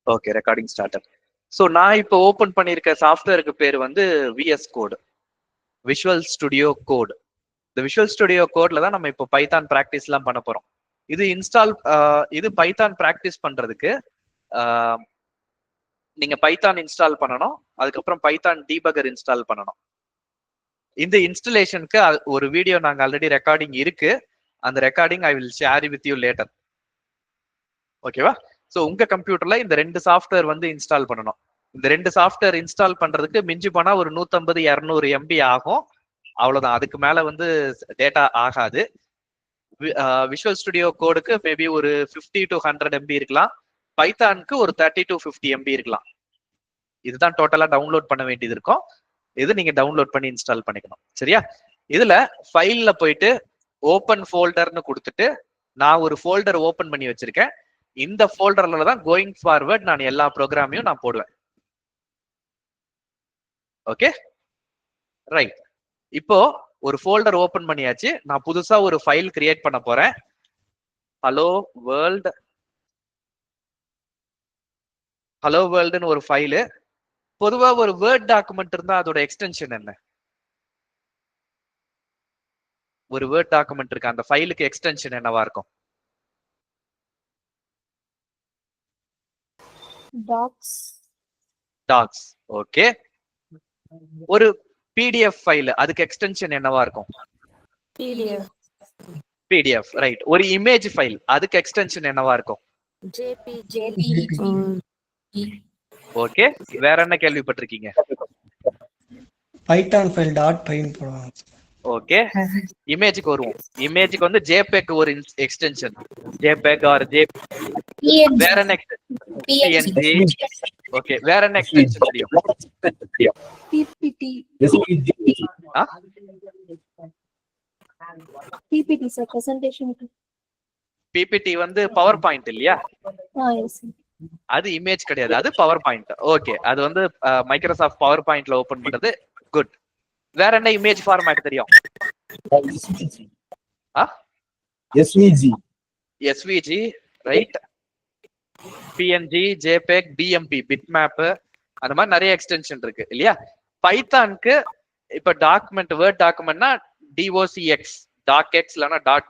Okay, recording started. So நான் இப்போ open பண்ணியிருக்க சாஃப்ட்வேருக்கு பேர் வந்து VS code, visual studio code. இந்த விஷுவல் ஸ்டுடியோ கோட்ல தான் நம்ம இப்போ பைத்தான் ப்ராக்டிஸ்லாம் பண்ண போறோம். இது பைத்தான் ப்ராக்டிஸ் பண்றதுக்கு நீங்க பைத்தான் இன்ஸ்டால் பண்ணணும், அதுக்கப்புறம் பைத்தான் டீபகர் இன்ஸ்டால் பண்ணணும். இந்த இன்ஸ்டலேஷனுக்கு ஒரு வீடியோ நாங்க ஆல்ரெடி ரெக்கார்டிங் இருக்கு, அந்த recording I will share with you later. ஓகேவா? ஸோ உங்க கம்ப்யூட்டர்ல இந்த 2 சாஃப்ட்வேர் வந்து இன்ஸ்டால் பண்ணணும். இந்த 2 சாஃப்ட்வேர் இன்ஸ்டால் பண்றதுக்கு மிஞ்சி போனா ஒரு 150-200 MB ஆகும், அவ்வளவுதான். அதுக்கு மேல வந்து டேட்டா ஆகாது. விஷுவல் ஸ்டுடியோ கோடுக்கு மேபி ஒரு 50 to 100 MB இருக்கலாம், பைத்தானுக்கு ஒரு 30 to 50 MB இருக்கலாம். இதுதான் டோட்டலா டவுன்லோட் பண்ண வேண்டியது இருக்கும். இது நீங்க டவுன்லோட் பண்ணி இன்ஸ்டால் பண்ணிக்கணும். சரியா? இதுல ஃபைல்ல போயிட்டு ஓப்பன் ஃபோல்டர்னு கொடுத்துட்டு நான் ஒரு ஃபோல்டர் ஓப்பன் பண்ணி வச்சிருக்கேன். இந்த ஃபோல்டர்ல தான் கோயிங் ஃபார்வர்ட் நான் எல்லா ப்ரோக்ராமையும் நான் போடுவேன். Okay, right. இப்போ ஒரு ஃபோல்டர் ஓப்பன் பண்ணியாச்சு. நான் புதுசா ஒரு ஃபைல் கிரியேட் பண்ண போறேன். ஹலோ வேர்ல்டுன்னு ஒரு ஃபைலு. பொதுவா ஒரு வேர்ட் டாக்குமெண்ட் இருந்தா அதோட எக்ஸ்டென்ஷன் என்ன? ஒரு வேர்ட் டாக்குமெண்ட் இருக்கு, அந்த ஃபைலுக்கு எக்ஸ்டென்ஷன் என்னவா இருக்கும்? டாக்ஸ். ஓகே. ஒரு பிடிஎஃப் ஃபைல், அதுக்கு எக்ஸ்டென்ஷன் என்னவா இருக்கும்? பிடிஎஃப். ரைட். ஒரு இமேஜ் ஃபைல், அதுக்கு எக்ஸ்டென்ஷன் என்னவா இருக்கும்? ஓகே, வேற என்ன கேள்விப்பட்டிருக்கீங்க? பைத்தான் ஃபைல் .py போடுவாங்க. ஓகே, இமேஜுக்கு வருவோம். இமேஜுக்கு வந்து JPEG ஒரு எக்ஸ்டென்ஷன், JPEG ஆர் வேற என்ன எக்ஸ்டென்ஷன்? PNG. ஓகே, வேற என்ன எக்ஸ்டென்ஷன் தெரியும்? PPT. PPT sir, presentation. PPT வந்து பவர் பாயிண்ட் இல்லையா? Yes. அது இமேஜ் கிடையாது, அது பவர் பாயிண்ட். ஓகே, அது வந்து மைக்ரோசாஃப்ட் பவர் பாயிண்ட்ல ஓபன் பண்றது. குட். வேற என்ன இமேஜ் ஃபார்மேட் தெரியும்? SVG, right. PNG, JPEG, BMP, bitmap, அந்த மாதிரி நிறைய எக்ஸ்டென்ஷன் இருக்கு இல்லையா? பைத்தானுக்கு இப்ப டாக்குமெண்ட், வேர்ட் டாக்குமெண்ட்னா DOCX, docx இல்லனா .doc,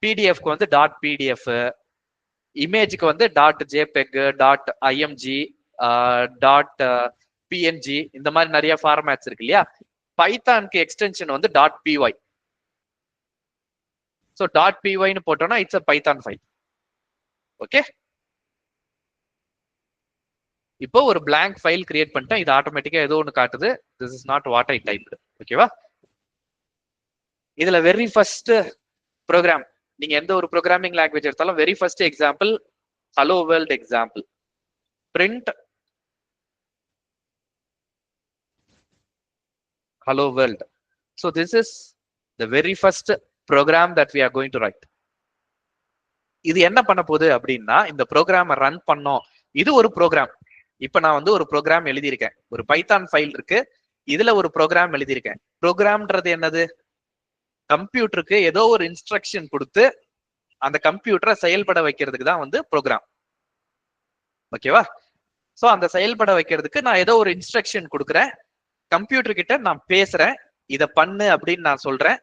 பிடிஎஃப்க்கு வந்து .pdf, இமேஜுக்கு வந்து .jpeg, .img, .png, இந்த மாதிரி நிறைய ஃபார்மேட்ஸ் இருக்கு இல்லையா? பைத்தானுக்கு எக்ஸ்டென்ஷன் வந்து .py. ஸோ .py ன்னு போட்டோம்னா it's a Python file. Okay, இப்போ ஒரு blank ஃபைல் கிரியேட் பண்ணிட்டேன். இது ஆட்டோமேட்டிக்கா ஏதோ ஒன்று காட்டுது. This is not what I typed. ஓகேவா? இதுல வெரி ஃபர்ஸ்ட் ப்ரோக்ராம், நீங்க எந்த ஒரு ப்ரோக்ராமிங் லாங்குவேஜ் எடுத்தாலும் very first example hello world example. Print hello world. So this is the very first program that we are going to write. இது என்ன பண்ண போகுது அப்படின்னா, இந்த ப்ரோக்ராமை ரன் பண்ணோம். இது ஒரு ப்ரோக்ராம். இப்ப நான் வந்து ஒரு ப்ரோக்ராம் எழுதியிருக்கேன். ஒரு பைத்தான் ஃபைல் இருக்கு, இதுல ஒரு ப்ரோக்ராம் எழுதியிருக்கேன். ப்ரோக்ராம்ன்றது என்னது? கம்ப்யூட்டருக்கு ஏதோ ஒரு இன்ஸ்ட்ரக்ஷன் கொடுத்து அந்த கம்ப்யூட்டரை செயல்பட வைக்கிறதுக்கு தான் வந்து ப்ரோக்ராம். ஓகேவா? சோ அந்த செயல்பட வைக்கிறதுக்கு நான் ஏதோ ஒரு இன்ஸ்ட்ரக்ஷன் கொடுக்குறேன், கம்ப்யூட்டர் கிட்ட நான் பேசுறேன், இதை பண்ணு அப்படின்னு நான் சொல்றேன்.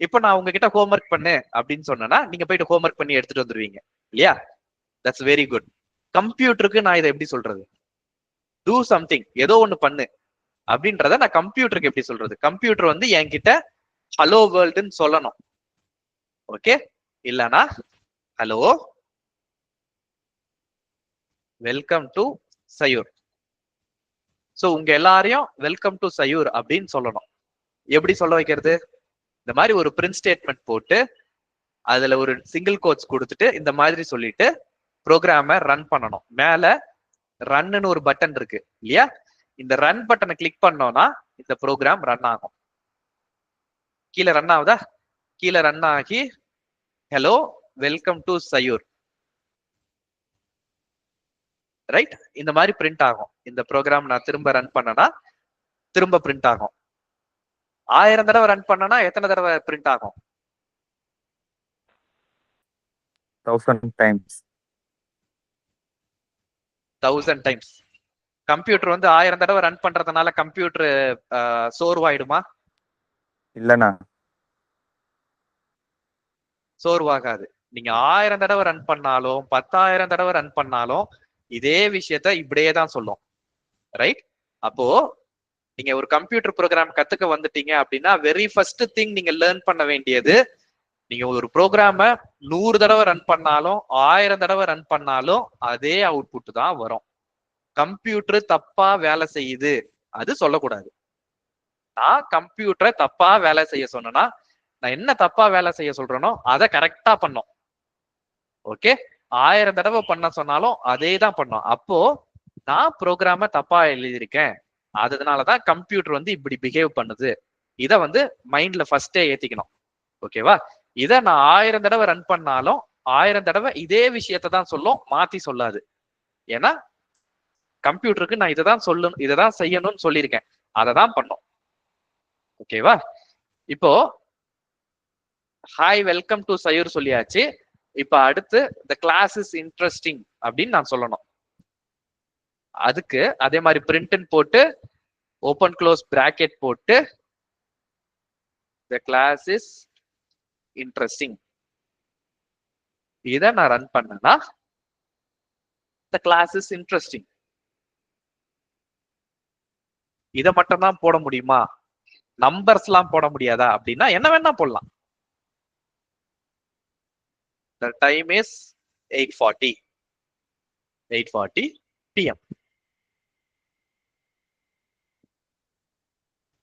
இப்போ நான் உங்ககிட்ட ஹோம்ஒர்க் பண்ணு அப்படின்னு சொன்னேன்னா நீங்க போயிட்டு ஹோம்ஒர்க் பண்ணி எடுத்துட்டு வந்துருவீங்க இல்லையா? That's very good. கம்ப்யூட்டருக்கு நான் இதை எப்படி சொல்றது? டூ சம்திங், ஏதோ ஒண்ணு பண்ணு அப்படின்றத நான் கம்ப்யூட்டருக்கு எப்படி சொல்றது? கம்ப்யூட்டர் வந்து என்கிட்ட ஹலோ வேர்ல்டுன்னு சொல்லணும். ஓகே, இல்லனா ஹலோ வெல்கம் டு சயூர். சோ உங்க எல்லாரையும் வெல்கம் டு சயூர் அப்படின்னு சொல்லணும். எப்படி சொல்ல வைக்கிறது? இந்த மாதிரி ஒரு பிரிண்ட் ஸ்டேட்மெண்ட் போட்டு அதுல ஒரு சிங்கிள் கோட்ஸ் கொடுத்துட்டு இந்த மாதிரி சொல்லிட்டு ப்ரோக்ராம ரன் பண்ணணும். மேல ரன்னு ஒரு பட்டன் இருக்கு இல்லையா? இந்த ரன் பட்டனை கிளிக் பண்ணோம்னா இந்த ப்ரோக்ராம் ரன் ஆகும். கீழே ரன் ஆகுதா? கீழே ரன் ஆகி ஹலோ வெல்கம் டு சயூர், ரைட்? இந்த மாதிரி பிரிண்ட் ஆகும். இந்த ப்ரோக்ராம் நான் திரும்ப ரன் பண்ணனா திரும்ப பிரிண்ட் ஆகும். 1000 தடவை ரன் பண்ணனா எத்தனை தடவை பிரிண்ட் ஆகும்? 1000 times. 1000 டைம்ஸ். கம்ப்யூட்டர் வந்து 1000 தடவை ரன் பண்றதுனால கம்ப்யூட்டர் சோர்வாயிடுமா? இல்லண்ணா. சோர்வாகாது. நீங்க 1000 தடவை ரன் பண்ணாலும் 10,000 தடவை ரன் பண்ணாலும் இதே விஷயத்த இப்படியே தான் சொல்லும். ரைட்? அப்போ நீங்க ஒரு கம்ப்யூட்டர் ப்ரோக்ராம் கத்துக்க வந்துட்டீங்க அப்படின்னா வெரி ஃபர்ஸ்ட் திங் நீங்க லேர்ன் பண்ண வேண்டியது, நீங்க ஒரு ப்ரோக்ராம 100 தடவை ரன் பண்ணாலும் 1000 தடவை ரன் பண்ணாலும் அதே அவுட்புட் தான் வரும். கம்ப்யூட்டர் தப்பா வேலை செய்யுது அது சொல்லக்கூடாது. நான் கம்ப்யூட்டரை தப்பா வேலை செய்ய சொன்னா நான் என்ன தப்பா வேலை செய்ய சொல்றேனோ அதை கரெக்டா பண்ணும். ஓகே, 1000 தடவை பண்ண சொன்னாலும் அதே தான் பண்ணும். அப்போ நான் ப்ரோக்ராம தப்பா எழுதியிருக்கேன், அதனாலதான் கம்ப்யூட்டர் வந்து இப்படி பிஹேவ் பண்ணுது. இதை வந்து மைண்ட்ல ஃபர்ஸ்டே ஏத்திக்கணும். ஓகேவா? இதை நான் 1000 தடவை ரன் பண்ணாலும் 1000 தடவை இதே விஷயத்தை தான் சொல்லும், மாத்தி சொல்லாது. ஏன்னா கம்ப்யூட்டருக்கு நான் இதைதான் சொல்லணும், இதைதான் செய்யணும்னு சொல்லியிருக்கேன், அதை தான் பண்ணும். ஓகேவா? இப்போ ஹாய் வெல்கம் டு சயூர் சொல்லியாச்சு. இப்ப அடுத்து the class is interesting அப்படின்னு நான் சொல்லணும். அதுக்கு அதே மாதிரி பிரிண்ட் போட்டு ஓபன் க்ளோஸ் பிராக்கெட் போட்டு the class is interesting இதை நான் ரன் பண்ணேன்னா the class is interesting. இதை மட்டும் தான் போட முடியுமா? நம்பர்ஸ் எல்லாம் போட முடியாதா அப்படின்னா என்ன வேணா போடலாம். The time is 8:40 PM.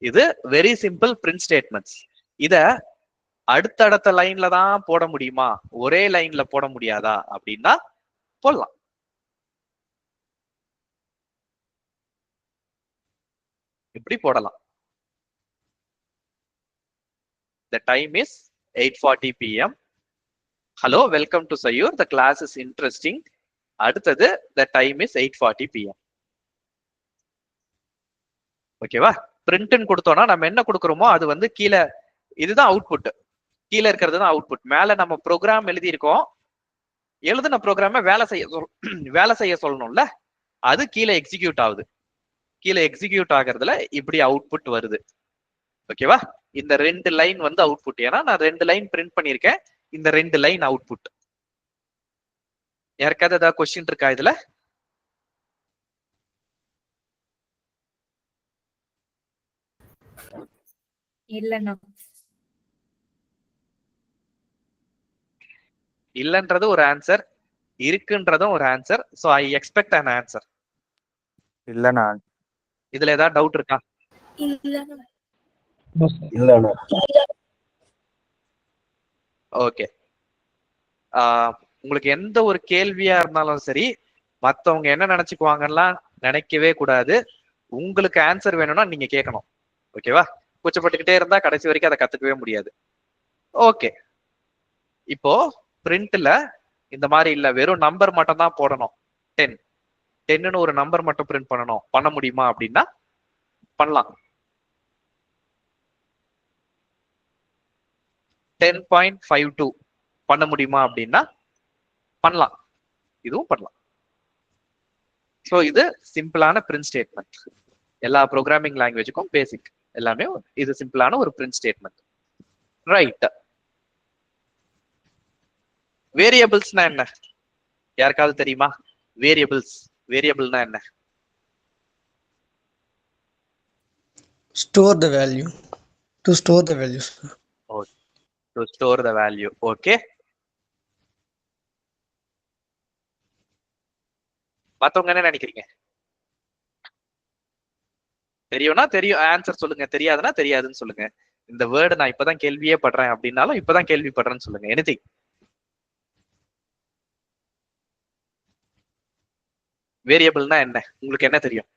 இது வெரி சிம்பிள் பிரிண்ட் ஸ்டேட்மெண்ட்ஸ். இத அடுத்தடுத்த லைன்ல தான் போட முடியுமா, ஒரே லைன்ல போட முடியாதா அப்படின்னா போடலாம். இப்படி போடலாம். The time is 8:40 PM. Hello, welcome to Sayur. The class is interesting. அடுத்தது the time is 8:40 PM. ஓகேவா? பிரிண்ட்னு கொடுத்தோம்னா நம்ம என்ன கொடுக்குறோமோ அது வந்து கீழே, இதுதான் அவுட்புட், கீழே இருக்கிறது தான் அவுட்புட். மேல நம்ம ப்ரோக்ராம் எழுதியிருக்கோம், எழுதின ப்ரோக்ராம வேலை செய்ய சொல்லணும்ல, அது கீழே எக்ஸிக்யூட் ஆகுது. கீழே எக்ஸிக்யூட் ஆகிறதுல இப்படி அவுட்புட் வருது. ஓகேவா? இந்த 2 லைன் வந்து அவுட்புட். ஏன்னா நான் 2 லைன் பிரிண்ட் பண்ணிருக்கேன், இந்த 2 லைன் அவுட்புட். யாருக்காவது ஏதாவது கொஸ்டின் இருக்கா இதுல? இல்லன்றது ஒரு ஆன்சர், இருக்குன்றதும் ஒரு answer. So I expect an answer. இல்லண்ணா. இதுல ஏதாவது டவுட் இருக்கா? இல்லண்ணா. ஓகே, உங்களுக்கு எந்த ஒரு கேள்வியா இருந்தாலும் சரி, மத்தவங்க என்ன நினைச்சுக்குவாங்கலாம் நினைக்கவே கூடாது. உங்களுக்கு ஆன்சர் வேணும்னா நீங்க கேட்கணும். ஓகேவா? கூச்சப்பட்டுக்கிட்டே இருந்தா கடைசி வரைக்கும் அதை கத்துக்கவே முடியாது. ஓகே, இப்போ பிரிண்ட்ல இந்த மாதிரி இல்ல, வெறும் நம்பர் மட்டும் தான் போடணும். 10ன்னு ஒரு நம்பர் மட்டும் பிரிண்ட் பண்ணணும், பண்ண முடியுமா அப்படின்னா பண்ணலாம். 10.52 பண்ண முடியுமா அப்படின்னா பண்ணலாம், இதுவும் பண்ணலாம். ஸோ இது சிம்பிளான பிரிண்ட் ஸ்டேட்மெண்ட். எல்லா ப்ரோக்ராமிங் லாங்குவேஜுக்கும் பேசிக் எல்லாமே இது சிம்பிளான ஒரு பிரிண்ட் ஸ்டேட்மெண்ட். ரைட். வேரியபிள்ஸ்னா என்ன? யாருக்காவது தெரியுமா? வேரியபிள்னா என்ன? Store the value. To store the values. To store the value. Okay. மத்தவங்க என்ன நினைக்கிறீங்க? தெரியும்னா தெரியும் ஆன்சர் சொல்லுங்க, தெரியாதுன்னா தெரியாதுன்னு சொல்லுங்க. இந்த வேர்டு நான் இப்பதான் கேள்வியே படுறேன் அப்படின்னாலும் இப்பதான் கேள்விப்படுறேன்னு சொல்லுங்க. எனிதிங். வேரியபிள்னா என்ன? உங்களுக்கு என்ன தெரியும்?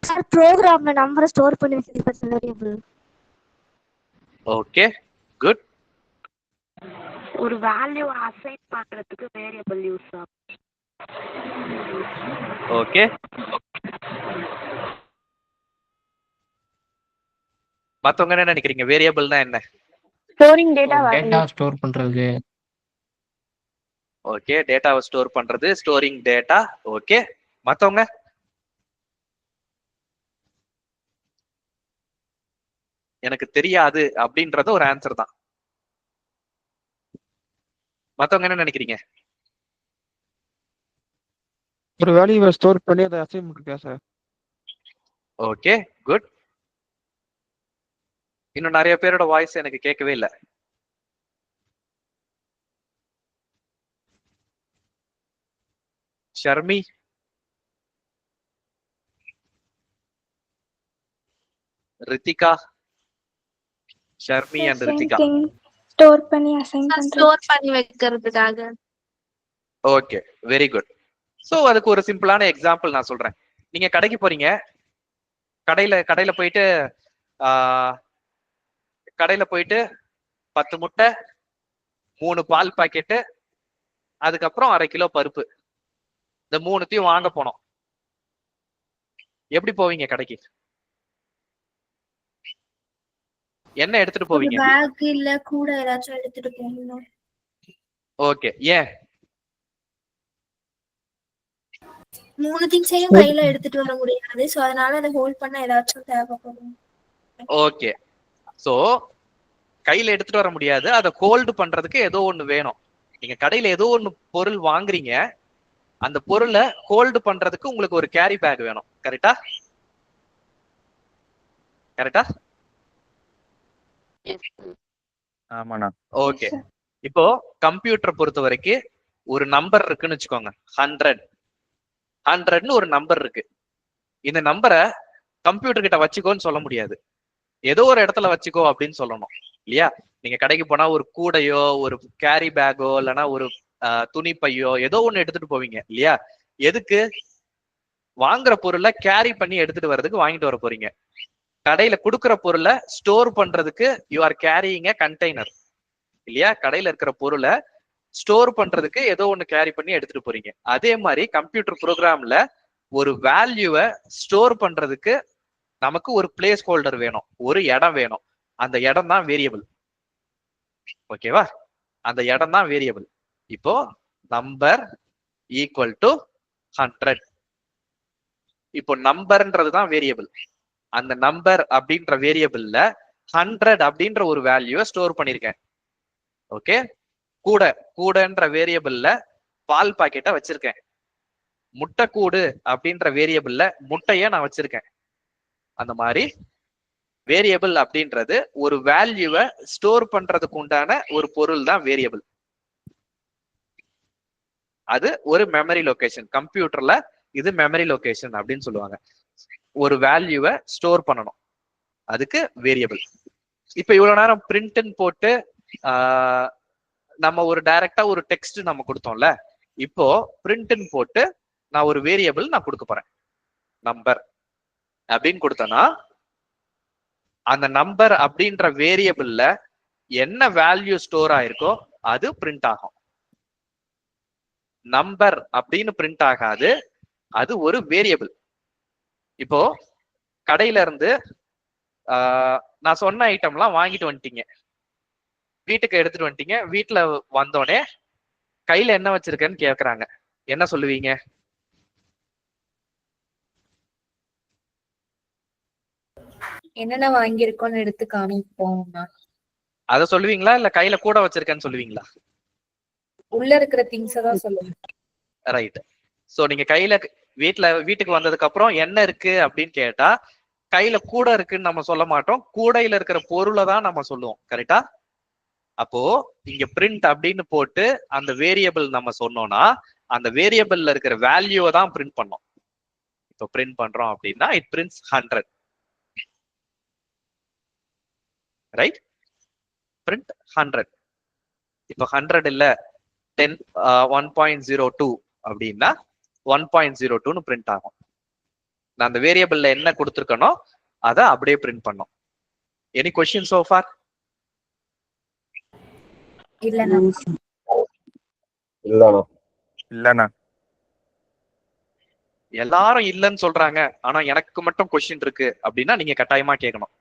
சார் ப்ரோக்ராம்ல நம்பரை ஸ்டோர் பண்ணி வச்சிருக்க வேரியபிள். Okay, good. ஒரு வேல்யூ அசைன் பண்றதுக்கு வேரியபிள் யூஸ் ஆகும். ஓகே, மத்தவங்க என்ன நினைக்கிறீங்க? வேரியபிள்னா என்ன? ஸ்டோரிங் டேட்டா டேட்டா ஸ்டோர் பண்றது. ஓகே, டேட்டாவை ஸ்டோர் பண்றது, ஸ்டோரிங் டேட்டா. ஓகே, மத்தவங்க எனக்கு தெரியாது அப்படின்றது ஒரு ஆன்சர் தான். மத்தவங்க என்ன நினைக்கிறீங்க? ஒரு வேல்யூவை ஸ்டோர் பண்ணி அதை அசைன் பண்ணிருக்கா சார். Okay, good. இன்னும் நிறைய பேரோட வாய்ஸ் எனக்கு கேட்கவே இல்லை. ஷர்மி, ரித்திகா, ஷர்மி அண்ட் ரித்திகா. ஸ்டோர் பண்ணி அசைன் பண்றது. ஸ்டோர் பண்ணி வைக்கிறதுக்காக. Okay, very good. சோ அதுக்கு ஒரு சிம்பிளான எக்ஸாம்பிள் நான் சொல்றேன். நீங்க கடைக்கு போறீங்க, கடையில போயிட்டு கடையில போயிட்டு 10 முட்டை, 3 பால் பாக்கெட்டு, அதுக்கப்புறம் 1/2 கிலோ பருப்பு, இந்த 3த்தையும் வாங்க போனோம். எப்படி போவீங்க கடைக்கு? என்ன எடுத்துட்டு போவீங்க? பேக் இல்ல கூட ஏதாச்சும் எடுத்துட்டு போகணும். ஓகே, ஏன்? 3 திங்ஸையும் கையில எடுத்துட்டு வர முடியாது. சோ அதனால அதை ஹோல்ட் பண்ண ஏதாச்சும் தேவைப்படும். ஓகே, சோ கையில எடுத்துட்டு வர முடியாது, அதை ஹோல்டு பண்றதுக்கு ஏதோ ஒண்ணு வேணும். நீங்க கடையில ஏதோ ஒண்ணு பொருள் வாங்குறீங்க, அந்த பொருளை ஹோல்டு பண்றதுக்கு உங்களுக்கு ஒரு கேரி பேக் வேணும். கரெக்டா? கரெக்டா? ஆமாண்ணா. ஓகே, இப்போ கம்ப்யூட்டரை பொறுத்த வரைக்கும் ஒரு நம்பர் இருக்குன்னு வச்சுக்கோங்க. 100ன்னு ஒரு நம்பர் இருக்கு. இந்த நம்பரை கம்ப்யூட்டர் கிட்ட வச்சுக்கோன்னு சொல்ல முடியாது, ஏதோ ஒரு இடத்துல வச்சுக்கோ அப்படின்னு சொல்லணும் இல்லையா? நீங்க கடைக்கு போனா ஒரு கூடையோ, ஒரு கேரி பேக்கோ, இல்லைன்னா ஒரு துணி பையோ ஏதோ ஒண்ணு எடுத்துட்டு போவீங்க இல்லையா? எதுக்கு? வாங்குற பொருளை கேரி பண்ணி எடுத்துட்டு வர்றதுக்கு வாங்கிட்டு வர போறீங்க. கடையில கொடுக்குற பொருளை ஸ்டோர் பண்றதுக்கு you are carrying a container இல்லையா? கடையில இருக்கிற பொருளை ஸ்டோர் பண்றதுக்கு ஏதோ ஒண்ணு கேரி பண்ணி எடுத்துட்டு போறீங்க. அதே மாதிரி கம்ப்யூட்டர் ப்ரோக்ராம்ல ஒரு வேல்யூவை ஸ்டோர் பண்றதுக்கு நமக்கு ஒரு பிளேஸ் ஹோல்டர் வேணும், ஒரு இடம் வேணும். அந்த இடம் தான் வேரியபிள். ஓகேவா? அந்த இடம் தான் வேரியபிள். இப்போ நம்பர் ஈக்குவல் டு 100. இப்போ நம்பர்ன்றது தான் வேரியபிள். அந்த நம்பர் அப்படின்ற வேரியபிள்ல 100 அப்படின்ற ஒரு வேல்யூவை ஸ்டோர் பண்ணிருக்கேன். ஓகே, கூடன்ற வேரியபிள்ல பால் பாக்கெட்டை வச்சிருக்கேன். முட்டை கூடு அப்படின்ற வேரியபிள்ல முட்டைய நான் வச்சிருக்கேன். அந்த மாதிரி வேரியபிள் அப்படின்றது ஒரு வேல்யூவை ஸ்டோர் பண்றதுக்கு உண்டான ஒரு பொருள் தான் வேரியபிள். அது ஒரு மெமரி லொகேஷன். கம்ப்யூட்டர்ல இது மெமரி லொகேஷன் அப்படின்னு சொல்லுவாங்க. ஒரு வேல்யூவை ஸ்டோர் பண்ணணும், அதுக்கு வேரியபிள். இப்ப இவ்வளவு நேரம் பிரிண்ட்னு போட்டு நம்ம ஒரு டைரக்டா ஒரு டெக்ஸ்ட் நம்ம கொடுத்தோம்ல, இப்போ பிரிண்ட்னு போட்டு நான் ஒரு வேரியபிள் நான் கொடுக்க போறேன். நம்பர் அப்படின்னு கொடுத்தேன்னா அந்த நம்பர் அப்படின்ற வேரியபிள்ல என்ன வேல்யூ ஸ்டோர் ஆயிருக்கோ அது பிரிண்ட் ஆகும். நம்பர் அப்படின்னு பிரிண்ட் ஆகாது, அது ஒரு வேரியபிள். இப்போ கடையில இருந்து நான் சொன்ன ஐட்டம்லாம் வாங்கிட்டு வந்துட்டீங்க, வீட்டுக்கு எடுத்துட்டு வந்துட்டீங்க. வீட்டுல வந்தோடனே கையில என்ன வச்சிருக்கேன்னு கேக்குறாங்க, என்ன சொல்லுவீங்க? என்னென்ன வாங்கியிருக்கோம்னு எடுத்து காமிப்போம். அத சொல்லுவீங்களா இல்ல கையில கூட வச்சிருக்கேன்னு சொல்லுவீங்களா? உள்ள இருக்கிற திங்ஸ் தான் சொல்லுங்க. ரைட். சோ நீங்க கையில வீட்டுக்கு வந்ததுக்கு அப்புறம் என்ன இருக்கு அப்படின்னு கேட்டா கையில கூட இருக்குன்னு நம்ம சொல்ல மாட்டோம், கூடையில இருக்கிற பொருளை தான் நம்ம சொல்லுவோம். கரெக்டா? அப்போ இங்க பிரிண்ட் அப்படின்னு போட்டு அந்த வேரியபிள் நம்ம சொன்னோம்னா அந்த வேரியபிள்ல இருக்கிற வேல்யூவை தான் பிரிண்ட் பண்ணோம். இப்போ பிரிண்ட் பண்றோம் அப்படின்னா இட் பிரிண்ட்ஸ் 100. ரைட்? பிரிண்ட் 100. இப்போ 100 இல்ல 1.02 அப்படின்னா 1.02ன்னு பிரிண்ட் ஆகும். நான் அந்த வேரியபிள்ல என்ன கொடுத்துருக்கனோ அதை அப்படியே பிரிண்ட் பண்ணோம். Any question so for? இல்லண்ணா. எல்லாரும் இல்லைன்னு சொல்றாங்க, ஆனா எனக்கு மட்டும் கொஸ்டின் இருக்கு அப்படின்னா நீங்க கட்டாயமா கேட்கணும்.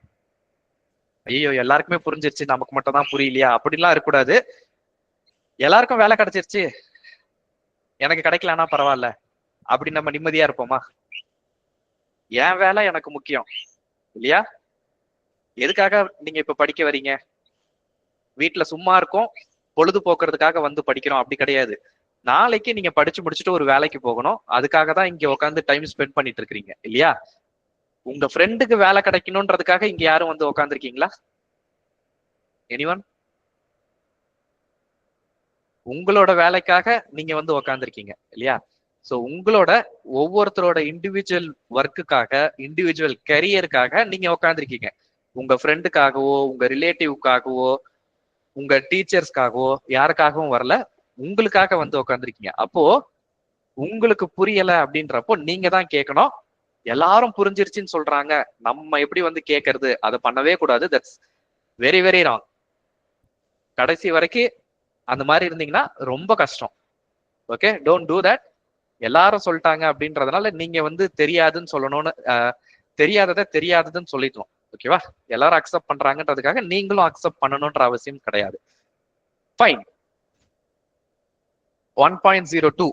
ஐயோ எல்லாருக்குமே புரிஞ்சிருச்சு, நமக்கு மட்டும் தான் புரியலையா அப்படின்லாம் இருக்கக்கூடாது. எல்லாருக்கும் வேலை கிடைச்சிருச்சு, எனக்கு கிடைக்கலன்னா பரவாயில்ல அப்படி நம்ம நிம்மதியா இருப்போமா? என் வேலை எனக்கு முக்கியம் இல்லையா? எதுக்காக நீங்க இப்ப படிக்க வரீங்க? வீட்டுல சும்மா இருக்கும் பொழுதுபோக்குறதுக்காக வந்து படிக்கிறோம் அப்படி கிடையாது. நாளைக்கு நீங்க படிச்சு முடிச்சுட்டு ஒரு வேலைக்கு போகணும், அதுக்காக தான் இங்க உட்காந்து டைம் ஸ்பெண்ட் பண்ணிட்டு இருக்கீங்க இல்லையா? உங்க ஃப்ரெண்டுக்கு வேலை கிடைக்கணும்ன்றதுக்காக இங்க யாரும் வந்து உட்காந்துருக்கீங்களா? எனிவன்? உங்களோட வேலைக்காக நீங்க வந்து உட்காந்துருக்கீங்க இல்லையா? சோ உங்களோட ஒவ்வொருத்தரோட இண்டிவிஜுவல் ஒர்க்குக்காக, இண்டிவிஜுவல் கரியருக்காக நீங்க உட்காந்துருக்கீங்க. உங்க ஃப்ரெண்டுக்காகவோ, உங்க ரிலேட்டிவ்காகவோ, உங்க டீச்சர்ஸ்க்காகவோ யாருக்காகவும் வரல, உங்களுக்காக வந்து உட்காந்துருக்கீங்க. அப்போ உங்களுக்கு புரியல அப்படின்றப்போ நீங்க தான் கேட்கணும். எல்லாரும் புரிஞ்சிருச்சுன்னு சொல்றாங்க, நம்ம எப்படி வந்து கேட்கறது? அதை பண்ணவே கூடாது. That's very very wrong. கடைசி வரைக்கும் அந்த மாதிரி இருந்தீங்கன்னா ரொம்ப கஷ்டம். Okay, don't do that. எல்லாரும் சொல்லிட்டாங்க அப்படின்றதுனால நீங்க வந்து தெரியாதுன்னு சொல்லணும்னு, தெரியாததை தெரியாததுன்னு சொல்லிடணும். ஓகேவா? எல்லாரும் அக்செப்ட் பண்றாங்கன்றதுக்காக நீங்களும் அக்செப்ட் பண்ணணும்ன்ற அவசியம் கிடையாது. ஃபைன். 1.02.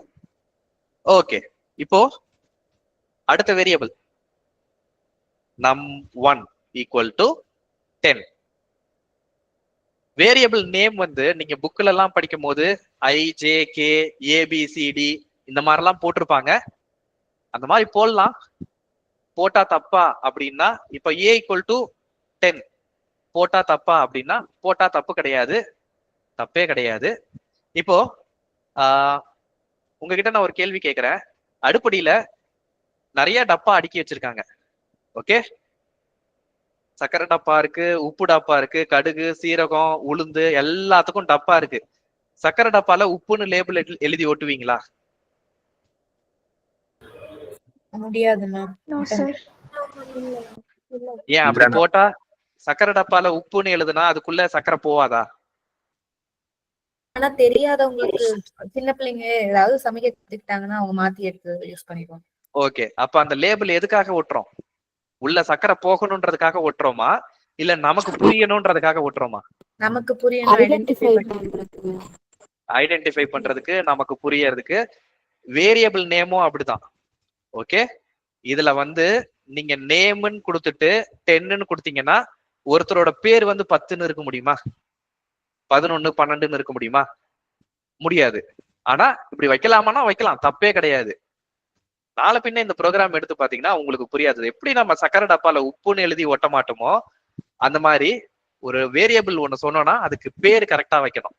ஓகே, இப்போ அடுத்த variable num1 equal to 10. Variable name வந்து நீங்க புக்ல எல்லாம் படிக்கும் போது IJK ABCD இந்த மாதிரிலாம் போட்டிருப்பாங்க. அந்த மாதிரி போடலாம். போட்டா தப்பா அப்படின்னா, இப்ப A ஈக்குவல் டு 10 போட்டா தப்பா அப்படின்னா, போட்டா தப்பு கிடையாது, தப்பே கிடையாது. இப்போ உங்ககிட்ட நான் ஒரு கேள்வி கேட்கிறேன். அடுப்படியில நிறைய டப்பா அடுக்கி வச்சிருக்காங்க. ஓகே, சக்கரை டப்பா இருக்கு, உப்பு டப்பா இருக்கு, கடுகு, சீரகம், உளுந்து எல்லாத்துக்கும் டப்பா இருக்கு. சக்கரை டப்பால உப்புன்னு லேபிள் எழுதி ஒட்டுவீங்களா? முடியாது மேம். ஏன் அப்படி போட்டா? சக்கரை டப்பால உப்புன்னு எழுதுனா அதுக்குள்ள சக்கரை போவாதா? ஆனா தெரியாதவங்களுக்கு, சின்ன பிள்ளைங்க ஏதாவது சமைக்க கத்துக்கிட்டாங்கன்னா அவங்க மாத்தி எடுத்து யூஸ் பண்ணிடுவாங்க. ஓகே, அப்ப அந்த லேபிள் எதுக்காக ஒட்டுறோம்? உள்ள சக்கரை போகணும்ன்றதுக்காக ஒட்டுறோமா, இல்ல நமக்கு புரியணும்ன்றதுக்காக ஒட்டுறோமா? நமக்கு புரியணும், ஐடென்டிஃபை பண்றதுக்கு, நமக்கு புரியறதுக்கு. வேரியபிள் நேமும் அப்படிதான். ஓகே, இதுல வந்து நீங்க நேம்னு கொடுத்துட்டு 10ன்னு கொடுத்தீங்கன்னா ஒருத்தரோட பேர் வந்து 10ன்னு இருக்க முடியுமா? 11 12ன்னு இருக்க முடியுமா? முடியாது. ஆனா இப்படி வைக்கலாமான்னா வைக்கலாம், தப்பே கிடையாது. நாளை பின்ன இந்த ப்ரோக்ராம் எடுத்து பாத்தீங்கன்னா உங்களுக்கு புரியாது. எப்படி நம்ம சக்கரை டப்பால உப்புன்னு எழுதி ஒட்ட மாட்டோமோ அந்த மாதிரி ஒரு வேரியபிள் ஒண்ணு சொன்னோம்னா அதுக்கு பேர் கரெக்டா வைக்கணும்.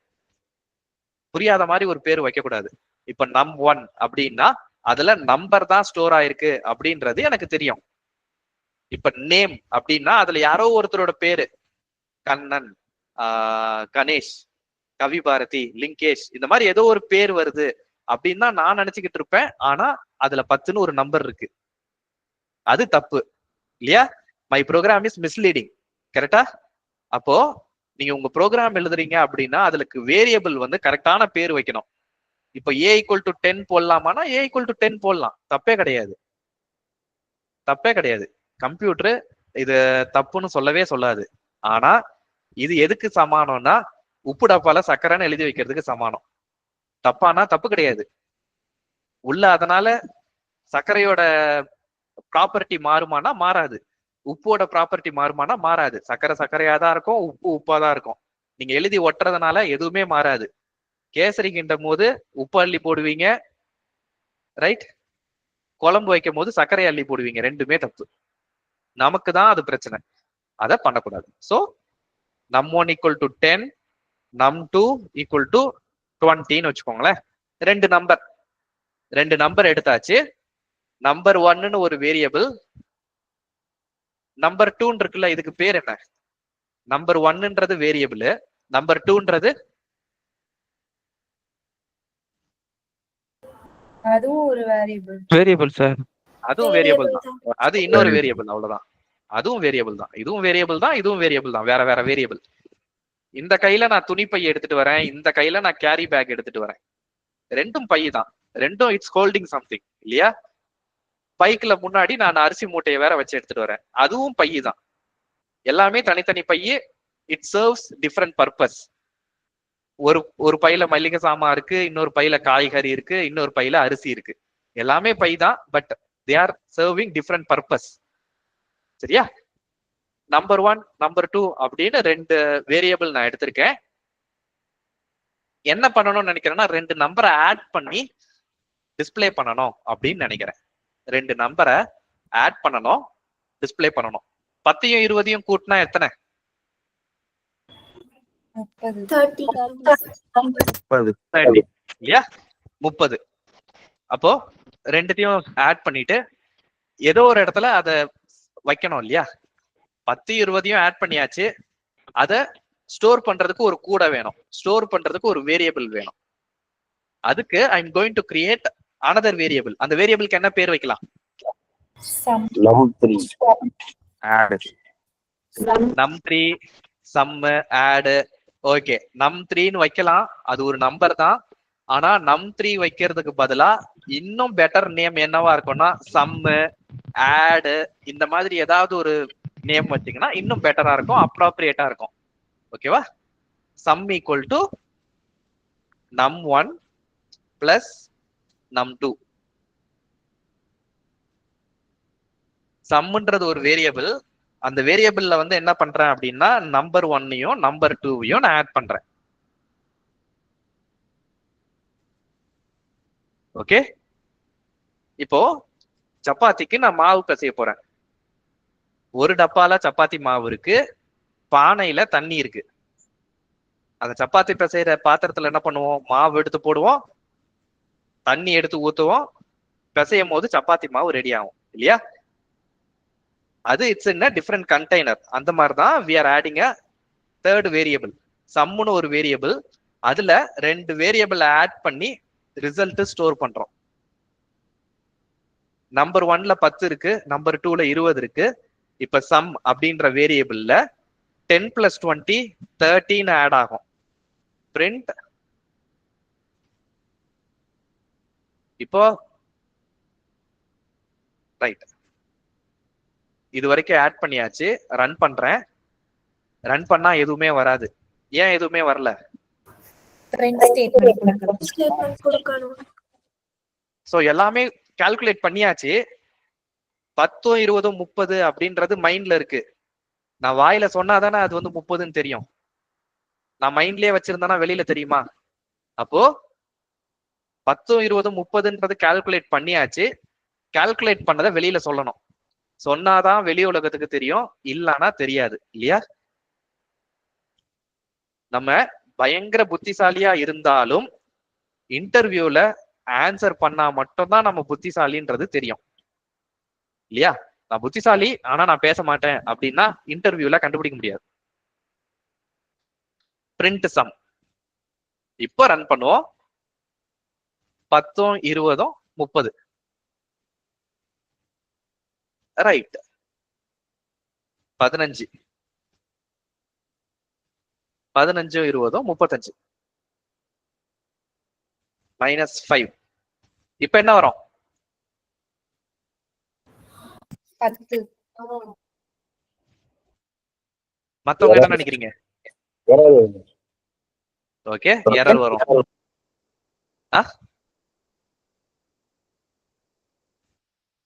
புரியாத மாதிரி ஒரு பேர் வைக்க கூடாது. இப்ப num1 அப்படின்னா அதுல நம்பர் தான் ஸ்டோர் ஆயிருக்கு அப்படின்றது எனக்கு தெரியும். இப்ப நேம் அப்படின்னா அதுல யாரோ ஒருத்தரோட பேரு, கண்ணன், கணேஷ், கவி பாரதி, லிங்கேஷ், இந்த மாதிரி ஏதோ ஒரு பேர் வருது அப்படின்னு தான் நான் நினைச்சுக்கிட்டு இருப்பேன். ஆனா அதுல 10ன்னு ஒரு நம்பர் இருக்கு. அது தப்பு இல்லையா? My program is misleading. கரெக்டா? அப்போ நீங்க உங்க ப்ரோக்ராம் எழுதுறீங்க அப்படின்னா அதுக்கு வேரியபிள் வந்து கரெக்டான பேர் வைக்கணும். இப்ப A equal to 10 போடலாமானா A equal to 10 போடலாம், தப்பே கிடையாது, தப்பே கிடையாது. கம்ப்யூட்டர் இது தப்புன்னு சொல்லவே சொல்லாது. ஆனா இது எதுக்கு சமானம்னா உப்பு டப்பால சக்கரைன்னு எழுதி வைக்கிறதுக்கு சமானம். தப்பானா தப்பு கிடையாது. உள்ள அதனால சர்க்கரையோட ப்ராப்பர்ட்டி மாறுமானா மாறாது, உப்போட ப்ராப்பர்ட்டி மாறுமானா மாறாது. சர்க்கரை சர்க்கரையா தான் இருக்கும், உப்பு உப்பா தான் இருக்கும். நீங்க எழுதி ஒட்டுறதுனால எதுவுமே மாறாது. கேசரி கிண்டும் போது உப்பு அள்ளி போடுவீங்க, ரைட்? குழம்பு வைக்கும் போது சர்க்கரை அள்ளி போடுவீங்க, ரெண்டுமே தப்பு. நமக்கு தான் அது பிரச்சனை, அதை பண்ணக்கூடாது. So num1 equal to 10, num2 equal to 20ன்னு வச்சுக்கோங்களேன். ரெண்டு நம்பர் எடுத்தாச்சு. நம்பர் 1ன்னு ஒரு வேரியபிள், நம்பர் 2 இருக்குல்ல, இதுக்கு பேர் என்ன? நம்பர் 1ன்றது வேரியபிள், நம்பர் 2ன்றது அதுவும் ஒரு வேரியபிள் சார். அதுவும் வேரியபிள் தான். அது இன்னொரு வேரியபிள், அவ்வளவுதான். அதுவும் வேரியபிள் தான், இதுவும் வேரியபிள் தான், இதுவும் வேரியபிள் தான், வேற வேற வேரியபிள். இந்த கையில நான் துணி பை எடுத்துட்டு வரேன், இந்த கையில நான் கேரி பேக் எடுத்துட்டு வரேன். ரெண்டும் பை தான், ரெண்டும் இட்ஸ் ஹோல்டிங் சம்திங் இல்லையா? பைக்குல முன்னாடி நான் அரிசி மூட்டையை வேற வச்சு எடுத்துட்டு வரேன், அதுவும் பை தான். எல்லாமே தனித்தனி பைய, இட் சர்வ்ஸ் டிஃப்ரெண்ட் பர்பஸ். ஒரு ஒரு பையில மல்லிகை சாமான் இருக்கு, இன்னொரு பையில காய்கறி இருக்கு, இன்னொரு பையில அரிசி இருக்கு. எல்லாமே பை தான், but they are serving different purpose. சரியா? நம்பர் 1 நம்பர் 2 அப்படின்னு 2 வேரியபிள் நான் எடுத்திருக்கேன். என்ன பண்ணணும்னு நினைக்கிறேன்னா 2 நம்பரை ஆட் பண்ணி டிஸ்பிளே பண்ணணும் அப்படின்னு நினைக்கிறேன். 2 நம்பரை ஆட் பண்ணணும், டிஸ்பிளே பண்ணணும். 10யும் 20யும் கூட்டினா எத்தனை? 30. 30 இல்லையா? 30. அப்போ ரெண்டுத்தையும் ஆட் பண்ணிட்டு ஏதோ ஒரு இடத்துல அதை வைக்கணும் இல்லையா? 10 20யும் ஆட் பண்ணியாச்சு. அதை ஸ்டோர் பண்றதுக்கு ஒரு கூட வேணும், ஸ்டோர் பண்றதுக்கு ஒரு வேரியபிள் வேணும். அதுக்கு I am going to create another variable. அந்த வேரியபிளுக்கு என்ன பேர் வைக்கலாம்? num3 sum add. ஓகே, num3ன்னு வைக்கலாம், அது ஒரு நம்பர் தான். ஆனா num3 வைக்கிறதுக்கு பதிலா இன்னும் பெட்டர் நேம் என்னவா இருக்கும்னா sum add, இந்த மாதிரி ஏதாவது ஒரு நேம் வச்சீங்கன்னா இன்னும் பெட்டரா இருக்கும், அப்ராப்ரியேட்டா இருக்கும். ஓகேவா? sum equal to num1 plus num2. sumன்றது ஒரு வேரியபிள். அந்த வேரியபிள்ல வந்து என்ன பண்றேன் அப்படின்னா நம்பர் 1யும் நம்பர் 2யும் நான் ஆட் பண்றேன். ஓகே, இப்போ சப்பாத்திக்கு நான் மாவு பிசைய போறேன். ஒரு டப்பால சப்பாத்தி மாவு இருக்கு, பானையில தண்ணி இருக்கு. அந்த சப்பாத்தி பிசைற பாத்திரத்துல என்ன பண்ணுவோம்? மாவு எடுத்து போடுவோம், தண்ணி எடுத்து ஊத்துவோம், பிசையும் போது சப்பாத்தி மாவு ரெடி ஆகும் இல்லையா? அது it's in a different container. அந்த மாதிரி தான் we are adding a third variable. sumன்னு ஒரு வேரியபிள், அதுல 2 வேரியபிள் ஆட் பண்ணி ரிசல்ட் ஸ்டோர் பண்றோம். நம்பர் 1ல 10 இருக்கு, நம்பர் 2ல 20 இருக்கு. இப்ப சம் அப்படின்ற வேரியபிள்ல 10 plus 20 13 ஆட் ஆகும். பிரிண்ட். இப்போ ரைட், இது வரைக்கும் ஆட் பண்ணியாச்சு. ரன் பண்றேன். ரன் பண்ணா எதுவுமே வராது. ஏன் எதுவுமே வரல? ஸ்டேட்மெண்ட் கொடுக்கணும். சோ எல்லாமே கால்குலேட் பண்ணியாச்சு. 10 20 30 அப்படின்றது மைண்ட்ல இருக்கு. நான் வாயில சொன்னாதானே அது வந்து 30ன்னு தெரியும். நான் மைண்ட்லயே வச்சிருந்தேன்னா வெளியில தெரியுமா? அப்போ 10 20 30ன்றது கால்குலேட் பண்ணியாச்சு. கால்குலேட் பண்ணதை வெளியில சொல்லணும். சொன்னாதான் வெளி உலகத்துக்கு தெரியும், இல்லைன்னா தெரியாது இல்லையா? நம்ம பயங்கர புத்திசாலியா இருந்தாலும் இன்டர்வியூல ஆன்சர் பண்ணா மட்டும்தான் நம்ம புத்திசாலின்றது தெரியும் இல்லையா? நான் புத்திசாலி ஆனா நான் பேச மாட்டேன் அப்படின்னா இன்டர்வியூல கண்டுபிடிக்க முடியாது. Print some. இப்போ ரன் பண்ணுவோம். 10 20 30. ரைட். 15 15 20 35 -5. இப்ப என்ன வரும்? 10. மத்தவங்க என்ன நினைக்கிறீங்க? ஓகே, எரர் வரும்.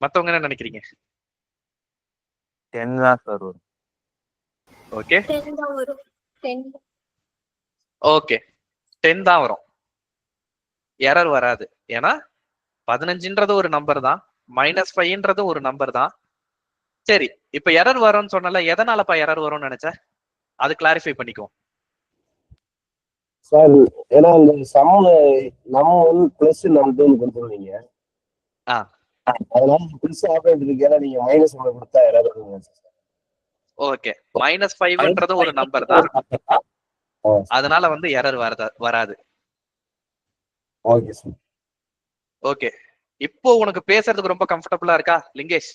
மத்தவங்க என்ன நினைக்கிறீங்க? 10 தான் சார் வரும். ஓகே 10 தான் வரும். 10. ஓகே 10 தான் வரும், எரர் வராது. ஏன்னா 15ன்றது ஒரு நம்பர் தான், -5ன்றது ஒரு நம்பர் தான். சரி, இப்ப எரர் வரும்னு சொன்னல, எதனாலப்பா எரர் வரும்னு நினைச்ச? அது கிளாரிஃபை பண்ணிக்கோ சார். ஏன்னா இந்த சம் நம்1 பிளஸ் நம்2ன்னு கொடுத்துருவீங்க. அதனால பிளஸ் ஆபரேட் இருக்கு. ஏன்னா நீங்க -1 கொடுத்தா எரர் வருங்க. ஓகே, -5ன்றது ஒரு நம்பர் தான், அதனால வந்து எரர் வராது. Okay sir. ஓகே, இப்போ உனக்கு பேசுறதுக்கு ரொம்ப கம்ஃபர்டபுளா இருக்கா லிங்கேஷ்?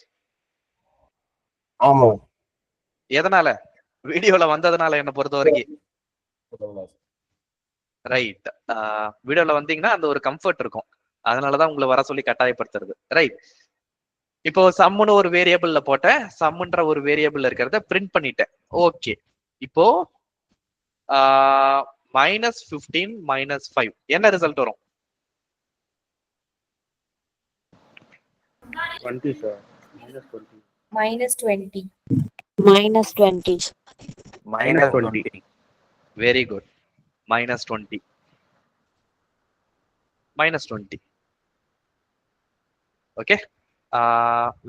ஆமா. எதனால? வீடியோல வந்ததுனால என்ன பொறுத்த வரைக்கும்? ரைட். வீடியோல வந்தீங்கன்னா அந்த ஒரு கம்ஃபர்ட் இருக்கும், அதனாலதான் உங்களை வர சொல்லி கட்டாயப்படுத்துறது. ரைட். இப்போ சம்முன்னு ஒரு வேரியபிள்ல போட்டேன், சம்முன்ற ஒரு வேரியபிள் இருக்கிறத பிரிண்ட் பண்ணிட்டேன். ஓகே, இப்போ -15 -5 என்ன ரிசல்ட் வரும்? 20 சார். -20. -20. -20. -20. Very good. -20. -20. ஓகே.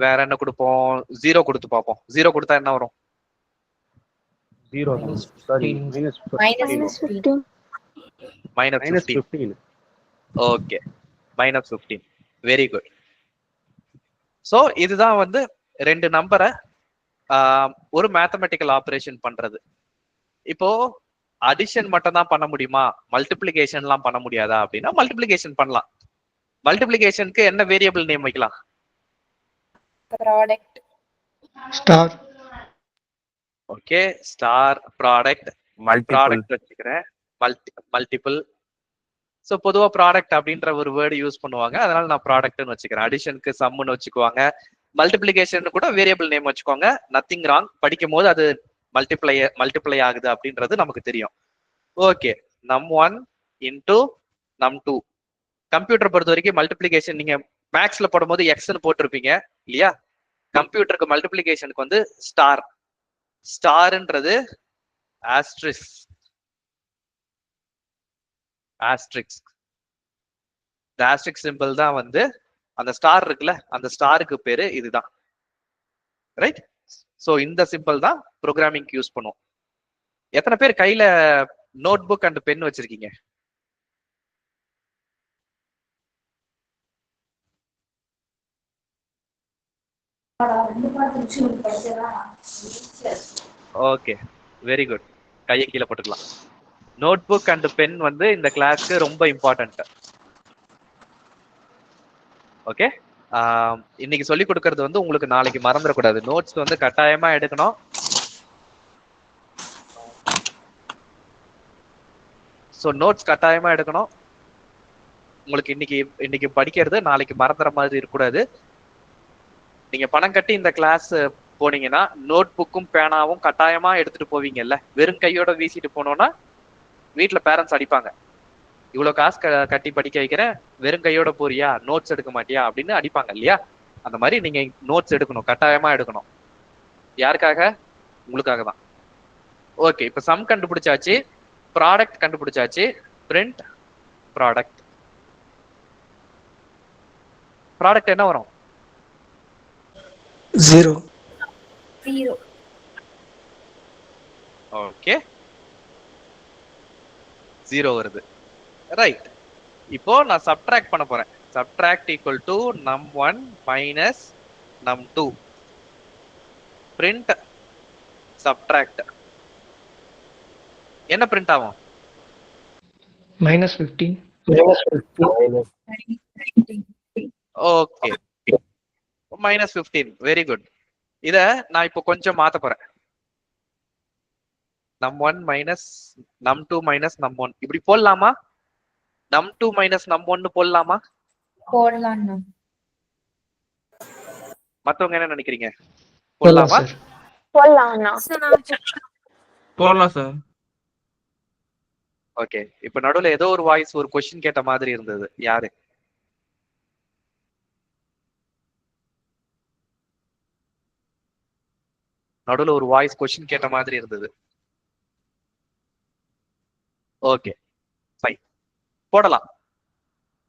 வேற என்ன கொடுப்போம்? 0 கொடுத்து பார்ப்போம். 0 கொடுத்தா என்ன வரும்? 0 sorry -15. -15. Okay, -15. Very good. So இதுதான் வந்து ரெண்டு நம்பரை ஒரு மேத்தமெட்டிக்கல் ஆபரேஷன் பண்றது. இப்போ அடிஷன் மட்டும் தான் பண்ண முடியுமா, மல்டிப்ளிகேஷன்லாம் பண்ண முடியாதா அப்படின்னா மல்டிப்ளிகேஷன் பண்ணலாம். மல்டிப்ளிகேஷனுக்கு என்ன வேரியபிள் நேம் வைக்கலாம்? Product. Star. Okay, star, product. Product வச்சுக்கிறேன். மல்டிபிள். ஸோ பொதுவா ப்ராடக்ட் அப்படின்ற ஒரு வேர்டு யூஸ் பண்ணுவாங்க, அதனால நான் ப்ராடக்ட்னு வச்சுக்கிறேன். அடிஷனுக்கு சம்னு வச்சுக்குவாங்க. மல்டிப்ளிகேஷன் கூட வேரியபிள் நேம் வச்சுக்கோங்க, நத்திங் ராங். படிக்கும் போது அது மல்டிப்ளை ஆகுது அப்படின்றது நமக்கு தெரியும். Okay, num1 into num2. Computer பொறுத்த வரைக்கும் மல்டிப்ளிகேஷன் நீங்க மேக்ஸ்ல போடும்போது எக்ஸ்ன்னு போட்டிருப்பீங்க இல்லையா? கம்ப்யூட்டருக்கு மல்டிப்ளிகேஷனுக்கு வந்து ஸ்டார். ஸ்டார்ன்றது ஆஸ்ட்ரிக்ஸ். ஆஸ்ட்ரிக்ஸ். இந்த ஆஸ்ட்ரிக்ஸ் சிம்பிள் தான் வந்து அந்த ஸ்டார் இருக்குல்ல, அந்த ஸ்டாருக்கு பேரு இதுதான். ரைட்? சோ இந்த சிம்பிள் தான் ப்ரோக்ராமிங்க்கு யூஸ் பண்ணுவோம். எத்தனை பேர் கையில நோட் புக் அண்ட் பென் வச்சிருக்கீங்க? Okay, very good. கையை கீழே போட்டுக்கலாம். நோட் புக் அண்ட் பென் வந்து இந்த கிளாஸ்க்கு ரொம்ப இம்பார்ட்டன்ட். ஓகே, இன்னைக்கு சொல்லி கொடுக்கறது வந்து உங்களுக்கு நாளைக்கு மறந்துடக்கூடாது. நோட்ஸ் வந்து கட்டாயமா எடுக்கணும். ஸோ நோட்ஸ் கட்டாயமா எடுக்கணும். உங்களுக்கு இன்னைக்கு படிக்கிறது நாளைக்கு மறந்துற மாதிரி இருக்கக்கூடாது. நீங்க பணம் கட்டி இந்த கிளாஸ் போனீங்கன்னா நோட் புக்கும் பேனாவும் கட்டாயமா எடுத்துட்டு போவீங்கல்ல. வெறும் கையோட வீசிட்டு போனோம்னா வீட்டுல பேரண்ட்ஸ் அடிப்பாங்க. இவ்வளவு காசு கட்டி படிக்க வைக்கிறேன், வெறும் கையோட போறியா, நோட்ஸ் எடுக்க மாட்டியா அப்படின்னு அடிப்பாங்க இல்லையா? அந்த மாதிரி நீங்க நோட்ஸ் எடுக்கணும், கட்டாயமா எடுக்கணும். யாருக்காக? உங்களுக்காக தான். ஓகே, இப்ப சம் கண்டுபிடிச்சாச்சு, ப்ராடக்ட் கண்டுபிடிச்சாச்சு. Print product. ப்ராடக்ட் என்ன வரும்? 0. ஓகே, 0 வருது. ரைட். இப்போ நான் சப்ட்ராக்ட் பண்ண போறேன். Subtract equal to num1 minus num2. Print subtract. என்ன பிரிண்ட் ஆகும்? -15. ஓகே, -15. Very good. இத நான் இப்போ கொஞ்சம் மாத்த போறேன். num1 minus num2 minus num1 இப்படி போடலாமா? num2 minus num1 போடலாமா? போடலாம். மத்தவங்க என்ன நினைக்கிறீங்க? போடலாமா? போடலாம் சார். ஓகே, இப்ப நடுவுல ஏதோ ஒரு வாய்ஸ் ஒரு கொஸ்டின் கேட்ட மாதிரி இருந்தது. யாரு? நடுவுல ஒரு வாய்ஸ் கொஸ்டின் கேட்ட மாதிரி இருந்தது. ஓகே, ஃபைன், போடலாம்.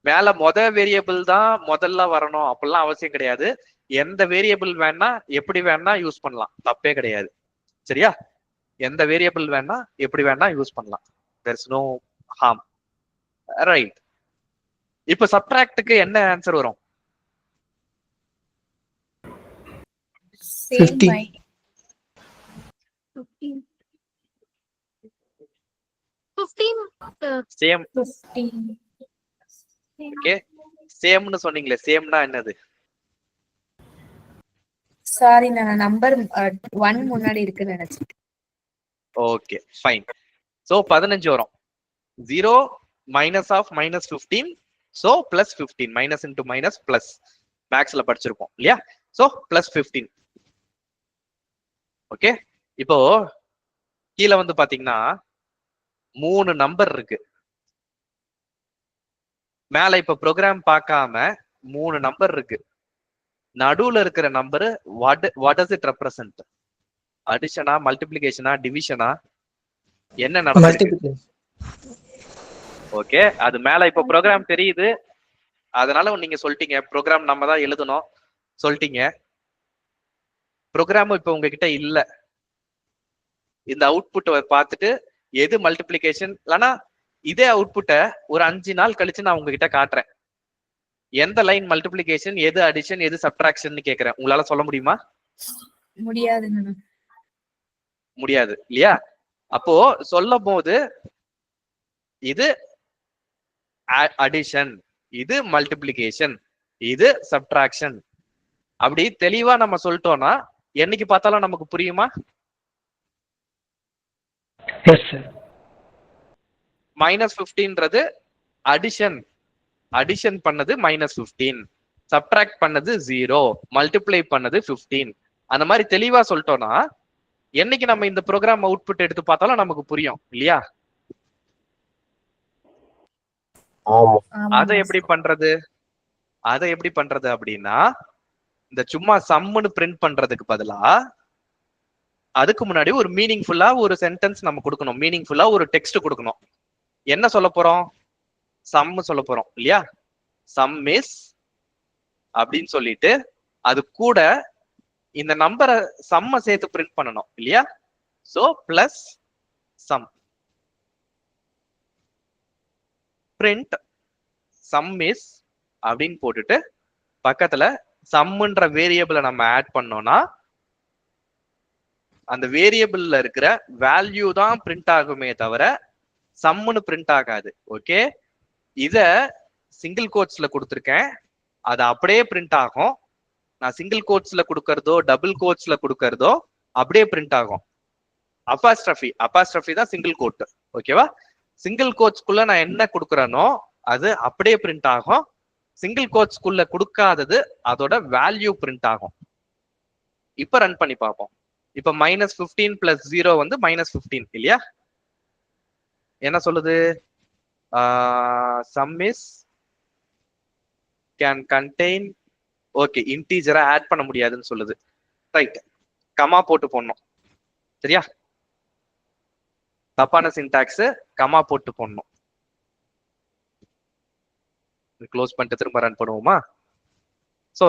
மேல வேரியபிள் தான் முதல்ல வரணும் அப்படிலாம் அவசியம் கிடையாது. எந்த வேரியபிள் வேணா எப்படி வேணா யூஸ் பண்ணலாம், தப்பே கிடையாது. சரியா? எந்த வேரியபிள் வேணா எப்படி வேணா யூஸ் பண்ணலாம். there's no harm. ரைட். இப்ப சப்ட்ராக்ட்க்கு என்ன ஆன்சர் வரும்? 15. சேம். ஓகே, சேம்னு சொன்னீங்களே, சேம்னா என்னது? சாரி, நான் நம்பர் 1 முன்னாடி இருக்குன்னு நினைச்சேன். Okay, fine. சோ 15 வரும். 0 minus of -15, so +15. Minus into minus plus. மேக்ஸ்ல படிச்சிருப்போம் இல்லையா? சோ +15. ஓகே, இப்போ கீழே வந்து பாத்தீங்கன்னா 3 நம்பர் இருக்கு. மேல இப்ப ப்ரோக்ராம் பார்க்காம 3 நம்பர் இருக்கு. நடுவுல இருக்கிற number what does it represent? அடிஷனா, மல்டிப்ளிகேஷனா, டிவிஷனா, என்ன நடந்திருக்கு? Multiplication. ஓகே, அது மேல இப்ப ப்ரோக்ராம் தெரியுது, அதனால நீங்க சொல்லிட்டீங்க ப்ரோக்ராம் நம்ம தான் எழுதணும் சொல்லிட்டீங்க. ப்ரோக்ராமும் இப்ப உங்ககிட்ட இல்ல. இந்த அவுட்புட் பார்த்துட்டு எது மல்டிப்ளிகேஷன், இல்லைன்னா இதே அவுட்புட்டை ஒரு 5 நாள் கழிச்சு நான் உங்ககிட்ட காட்டுறேன். எந்த லைன் மல்டிப்ளிகேஷன், எது அடிஷன், எது சப்ட்ராக்ஷன் கேக்குறேன். உங்களால சொல்ல முடியுமா? முடியாதுங்க. முடியாது இல்லையா? அப்போ சொல்லும் போது இது அடிஷன், இது மல்டிப்ளிகேஷன், இது சப்ட்ராக்ஷன், அப்படி தெளிவா நம்ம சொல்லிட்டோம்னா என்னைக்கு பார்த்தாலும் நமக்கு புரியுமா? Yes, sir. -15ன்றது அடிஷன், அடிஷன் பண்ணது -15, சப்ட்ராக்ட் பண்ணது 0, மல்டிப்ளை பண்ணது 15. அந்த மாதிரி தெளிவா சொல்லிட்டோம்னா என்னைக்கு நம்ம இந்த ப்ரோக்ராம் அவுட்புட் எடுத்து பார்த்தாலும் நமக்கு புரியும் இல்லையா? அதை எப்படி பண்றது? அதை எப்படி பண்றது அப்படின்னா, இந்த சும்மா சம்முன்னு பிரிண்ட் பண்றதுக்கு பதிலா அதுக்கு முன்னாடி ஒரு மீனிங்ஃபுல்லா ஒரு சென்டென்ஸ் நம்ம கொடுக்கணும். மீனிங்ஃபுல்லா ஒரு டெக்ஸ்ட் கொடுக்கணும். என்ன சொல்ல போறோம்? சம் சொல்ல போறோம் இல்லையா? சம் இஸ் அப்படின்னு சொல்லிட்டு அது கூட இந்த நம்பரை சம்ம சேர்த்து பிரிண்ட் பண்ணணும் இல்லையா? So plus sum, print sum is அப்படின்னு போட்டுட்டு பக்கத்துல சம்ன்ற வேரியபிளை நம்ம ஆட் பண்ணோம்னா அந்த வேரியபிள்ல இருக்கிற வேல்யூ தான் பிரிண்ட் ஆகுமே தவிர சம்முன்னு பிரிண்ட் ஆகாது. ஓகே, இத சிங்கிள் கோட்ஸ்ல கொடுத்துருக்கேன், அது அப்படியே பிரிண்ட் ஆகும். நான் சிங்கிள் கோட்ஸ்ல கொடுக்கறதோ டபுள் கோட்ஸ்ல கொடுக்கறதோ அப்படியே பிரிண்ட் ஆகும். அப்பாஸ்ட்ரஃபி தான் சிங்கிள் கோட். ஓகேவா? சிங்கிள் கோட்ஸ்குள்ள நான் என்ன கொடுக்குறேனோ அது அப்படியே பிரிண்ட் ஆகும். சிங்கிள் கோட்ஸ்குள்ள கொடுக்காதது அதோட வேல்யூ பிரிண்ட் ஆகும். இப்ப ரன் பண்ணி பார்ப்போம். இப்ப -15 + 0 வந்து -15 இல்லையா? என்ன சொல்லுது? Sum is can contain, okay, இன்டீஜரா ஆட் பண்ண முடியாதுன்னு சொல்லுது. ரைட், கமா போட்டு போடணும். சரியா? தப்பான சின்டாக்ஸ், கமா போட்டு போடணும். க்ளோஸ் பண்ணிட்டு திரும்ப ரன் பண்ணுவோமா? சோ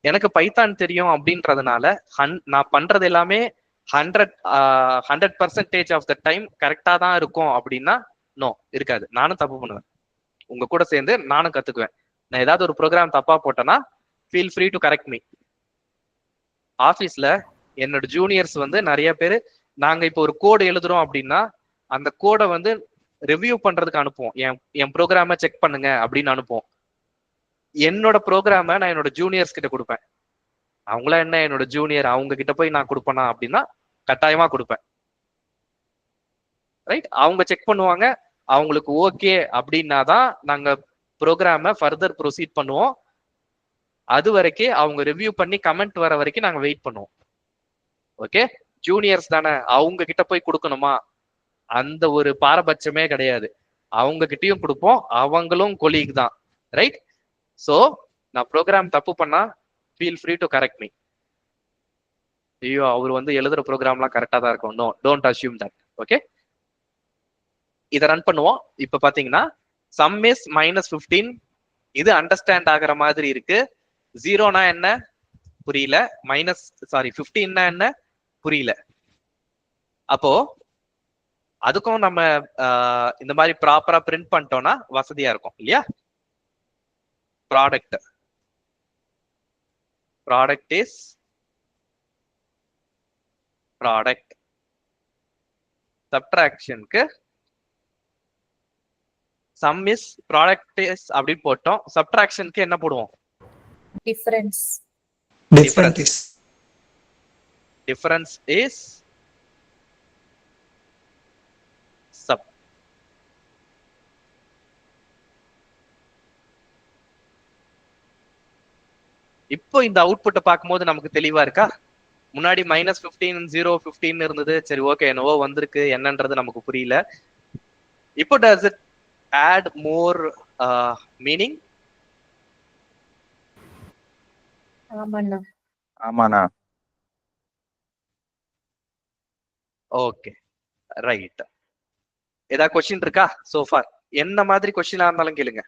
எனக்கு பைத்தான் தெரியும் அப்படின்றதுனால நான் பண்றது எல்லாமே 100% ஆஃப் த டைம் கரெக்டா தான் இருக்கும் அப்படின்னா நோ, இருக்காது. நானும் தப்பு பண்ணுவேன். உங்க கூட சேர்ந்து நானும் கத்துக்குவேன். நான் ஏதாவது ஒரு ப்ரோக்ராம் தப்பா போட்டேன்னா feel free to correct me. ஆஃபீஸ்ல என்னோட ஜூனியர்ஸ் வந்து நிறைய பேர், நாங்க இப்போ ஒரு கோடு எழுதுறோம் அப்படின்னா அந்த கோடை வந்து ரிவ்யூ பண்றதுக்கு அனுப்புவோம். என் ப்ரோக்ராமை செக் பண்ணுங்க அப்படின்னு அனுப்புவோம். என்னோட ப்ரோக்ராமை நான் என்னோட ஜூனியர்ஸ் கிட்ட கொடுப்பேன். அவங்கள என்ன என்னோட ஜூனியர், அவங்க கிட்ட போய் நான் கொடுப்பேனா அப்படின்னா கட்டாயமா கொடுப்பேன். ரைட், அவங்க செக் பண்ணுவாங்க. அவங்களுக்கு ஓகே அப்படின்னா தான் நாங்க ப்ரோக்ராமை ஃபர்தர் ப்ரொசீட் பண்ணுவோம். அது வரைக்கும் அவங்க ரிவ்யூ பண்ணி கமெண்ட் வர வரைக்கும் நாங்க வெயிட் பண்ணுவோம். ஓகே, ஜூனியர்ஸ் தானே, அவங்க கிட்ட போய் கொடுக்கணுமா? அந்த ஒரு பாரபட்சமே கிடையாது. அவங்க கிட்டயும் கொடுப்போம், அவங்களும் கொலீக் தான். ரைட், சோ நான் ப்ரோக்ராம் தப்பு பண்ணா feel free to correct me. ஐயோ, அவர் வந்து எழுதுற ப்ரோக்ராம்லாம் கரெக்டா தான் இருக்கும். No, don't assume that. Okay, இதை ரன் பண்ணுவோம். இப்ப பாத்தீங்கன்னா சம் இஸ் -15, இது அண்டர்ஸ்டாண்ட் ஆகிற மாதிரி இருக்கு. 0னா என்ன புரியல, 15னா என்ன புரியல. அப்போ அதுக்கும் நம்ம இந்த மாதிரி ப்ராப்பரா பிரிண்ட் பண்ணிட்டோம்னா வசதியா இருக்கும் இல்லையா? Product is product. சப்ட்ராக்ஷனுக்கு சம் இஸ் ப்ராடக்ட் இஸ் அப்படி போட்டோம். சப்ட்ராக்ஷனுக்கு என்ன போடுவோம்? Difference is sub. இப்போ இந்த அவுட்புட்டை பார்க்கும்போது நமக்கு தெளிவா இருக்கா? முன்னாடி -15 0 15 இருந்தது. சரி, ஓகே, என்னவோ வந்திருக்கு, என்னன்றது நமக்கு புரியல. இப்போ does it add more meaning? ஆமாண்ணா. ஆமாண்ணா. Okay right. ஏதாவது கொஸ்டின் இருக்கா so far? என்ன மாதிரி கொஸ்டினா இருந்தாலும் கேளுங்க.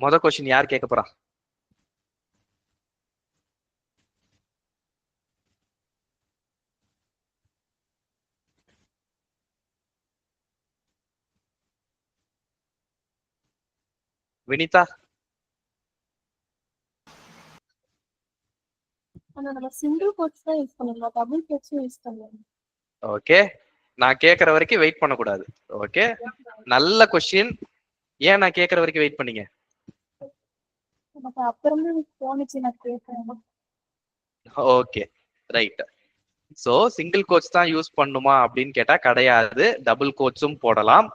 மொத கொஸ்டின் யார் கேட்க போறா? வினிதா? நம்ம சிங்கிள் கோட்ஸ் தான் யூஸ் பண்ணலாம், டபுள் கோட்ஸும் யூஸ் பண்ணலாம். ஓகே, நான் கேட்கற வரைக்கும் வெயிட் பண்ணக்கூடாது. ஓகே, நல்ல கொஸ்டின். ஏன் நான் கேட்கற வரைக்கும் வெயிட் பண்ணீங்க? எனக்கு அப்புறமே தோணுச்சு நான் கேட்கறேன். Okay right. So single quotes தான் யூஸ் பண்ணுமா அப்படின்னு கேட்டா கிடையாது, டபுள் கோட்ஸும் போடலாம்.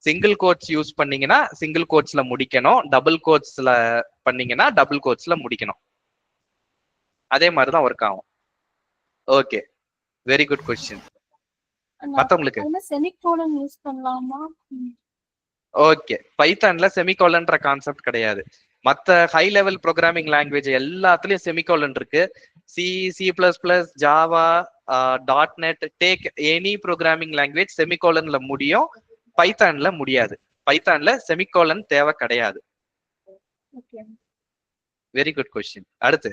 சிங்கிள் கோட்ஸ் யூஸ் பண்ணீங்கன்னா சிங்கிள் கோட்ஸ்ல முடிக்கணும், டபுள் கோட்ஸ்ல பண்ணீங்கன்னா டபுள் கோட்ஸ்ல முடிக்கணும். அதே மாதிரிதான் ஒர்க் ஆகும். Okay, very good question. மத்தவங்களுக்கு செமிகோலன் யூஸ் பண்ணலாமா? ஓகே, பைத்தான்ல செமிகோலன்ற கான்செப்ட் கிடையாது. மத்த ஹை லெவல் ப்ரோக்ராமிங் லாங்குவேஜ் எல்லாத்துலயும் செமிகோலன் இருக்கு. C, C++, Java, .NET, take any programming language செமிகோலன்ல முடியும், பைத்தான்ல முடியாது. பைத்தான்ல செமிகோலன் தேவை கிடையாது. Very good question. அடுத்து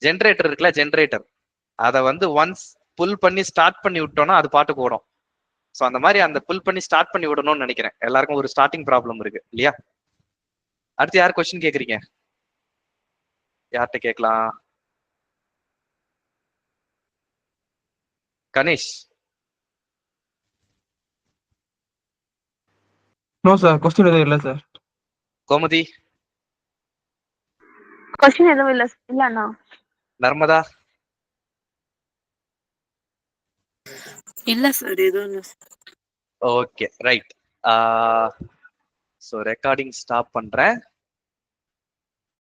ஜென்ரேட்டர் இருக்குல்ல, ஜென்ரேட்டர் அதை வந்து ஒன்ஸ் புல் பண்ணி ஸ்டார்ட் பண்ணி விட்டோம்னா அது பாட்டுக்கு ஓடும். ஸோ அந்த மாதிரி அந்த புல் பண்ணி ஸ்டார்ட் பண்ணி விடணும்னு நினைக்கிறேன். எல்லாருக்கும் ஒரு ஸ்டார்டிங் ப்ராப்ளம் இருக்கு இல்லையா? அடுத்து யார் கொஸ்டின் கேக்குறீங்க? யார்கிட்ட கேட்கலாம்? கணேஷ்? நோ சார், கொஸ்டின் எதுவும் இல்லை சார். கோமதி? கொஸ்டின் எதுவும் இல்லண்ணா. நர்மதா? இல்ல சார், எதுவும் இல்ல. Okay right. So recording stop பண்றேன்.